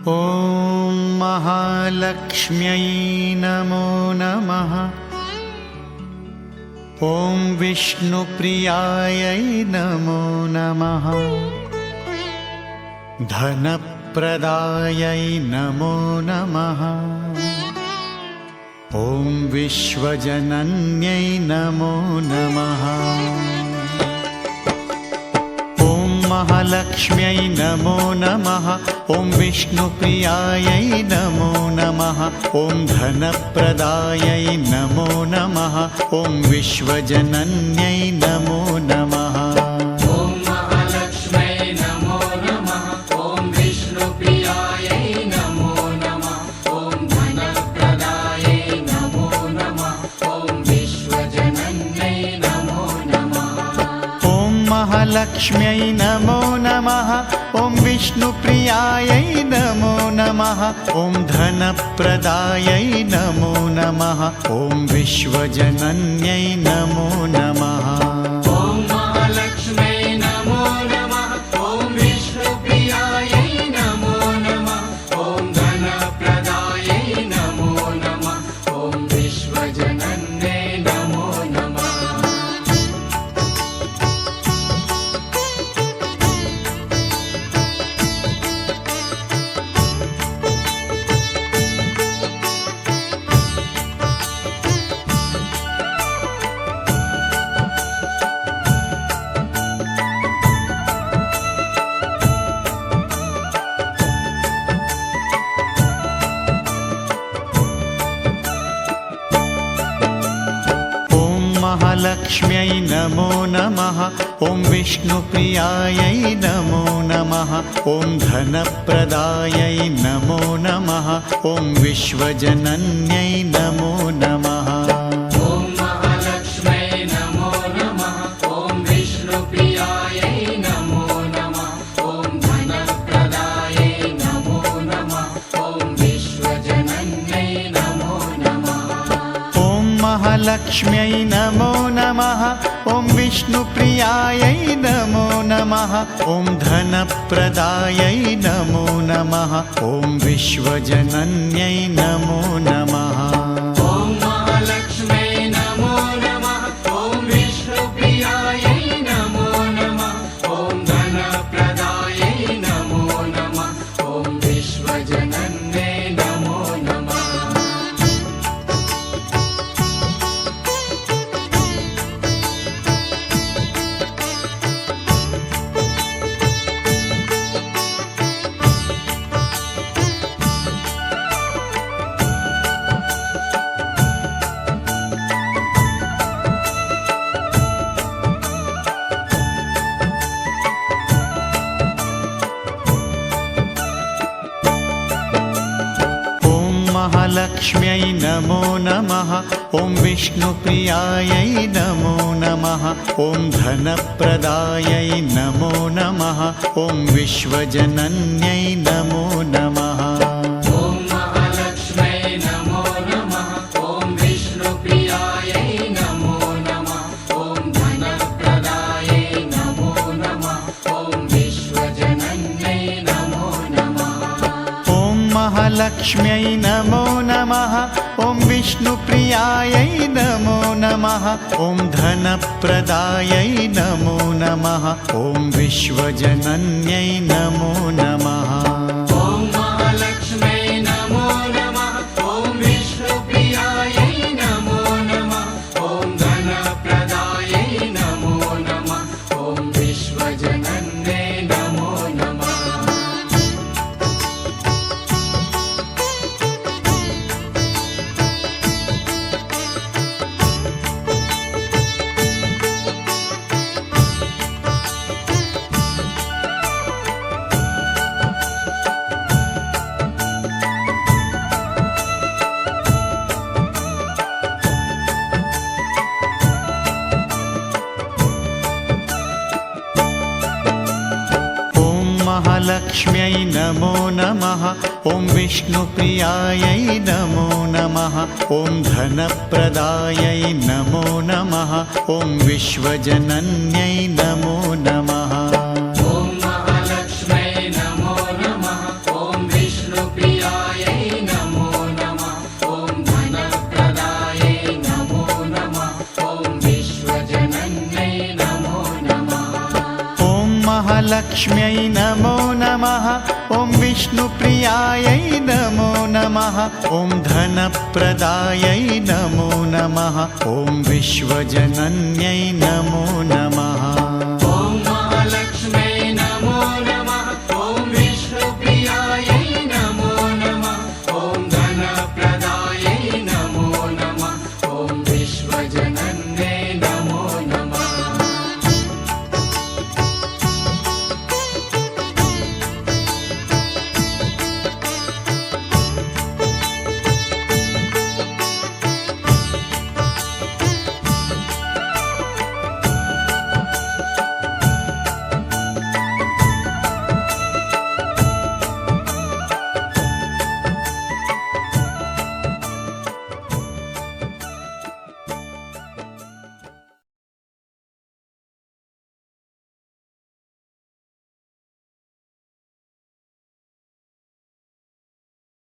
ॐ महालक्ष्म्यै नमो नमः। ॐ विष्णुप्रियायै नमो नमः। धनप्रदायै नमो नमः। ॐ विश्वजनन्यै नमो नमः। महालक्ष्म्यै नमो नमः। ॐ विष्णुप्रियायै नमो नमः। ॐ धनप्रदायै नमो नमः। ॐ विश्वजनन्यै नमो नमः। ॐ महालक्ष्म्यै नमो नमः। ॐ विष्णुप्रियायै नमो नमः। ॐ धनप्रदायै नमो नमः। ॐ विश्वजनन्यै नमो नमः। ॐ महालक्ष्म्यै नमो नमः। ॐ विष्णुप्रियायै नमो नमः। ॐ धनप्रदायै नमो नमः। ॐ विश्वजनन्यै नमो नमः। ॐ महालक्ष्म्यै नमो नमः। ॐ विष्णुप्रियायै नमो नमः। ॐ धनप्रदायै नमो नमः। ॐ विश्वजनन्यै नमो नमः। महालक्ष्म्यै नमो नमः। ॐ विष्णुप्रियायै नमो नमः। ॐ धनप्रदायै नमो नमः। ॐ विश्वजनन्यै नमो नमः। ॐ महालक्ष्म्यै नमो नमः। ॐ विष्णुप्रियायै नमो नमः। ॐ धनप्रदायै नमो नमः। ॐ विश्वजनन्यै नमो नमः। ॐ महालक्ष्म्यै नमो नमः। ॐ विष्णुप्रियायै नमो नमः। ॐ धनप्रदायै नमो नमः। ॐ विश्वजनन्यै नमो नमः। ॐ महालक्ष्म्यै नमो नमः। ॐ विष्णुप्रियायै नमो नमः। ॐ धनप्रदायै नमो नमः। ॐ विश्वजनन्यै नमो नमः। महालक्ष्म्यै नमो नमः। ॐ विष्णुप्रियायै नमो नमः। ॐ धनप्रदायै नमो नमः। ॐ विश्वजनन्यै नमो नमः। ॐ महालक्ष्म्यै नमो नमः। ॐ विष्णुप्रियायै नमो नमः। ॐ धनप्रदायै नमो नमः। ॐ विश्वजनन्यै नमो नमः। ॐ महालक्ष्म्यै नमो नमः। ॐ विष्णुप्रियायै नमो नमः। ॐ धनप्रदायै नमो नमः। ॐ विश्वजनन्यै नमो नमः। ॐ महालक्ष्म्यै नमो नमः। ॐ विष्णुप्रियायै नमो नमः। ॐ धनप्रदायै नमो नमः। ॐ विश्वजनन्यै नमो नमः। महालक्ष्म्यै नमो नमः। ॐ विष्णुप्रियायै नमो नमः। ॐ धनप्रदायै नमो नमः। ॐ विश्वजनन्यै नमो नमः। ॐ महालक्ष्म्यै नमो नमः। ॐ विष्णु विष्णुप्रियायै नमो नमः ॐ धनप्रदायै नमो नमः ॐ विश्वजनन्यै नमो नमः ॐ महालक्ष्म्यै नमो नमः ॐ विष्णुप्रियायै नमो नमः ॐ धनप्रदायै नमो नमः ॐ विश्वजनन्यै नमो नमः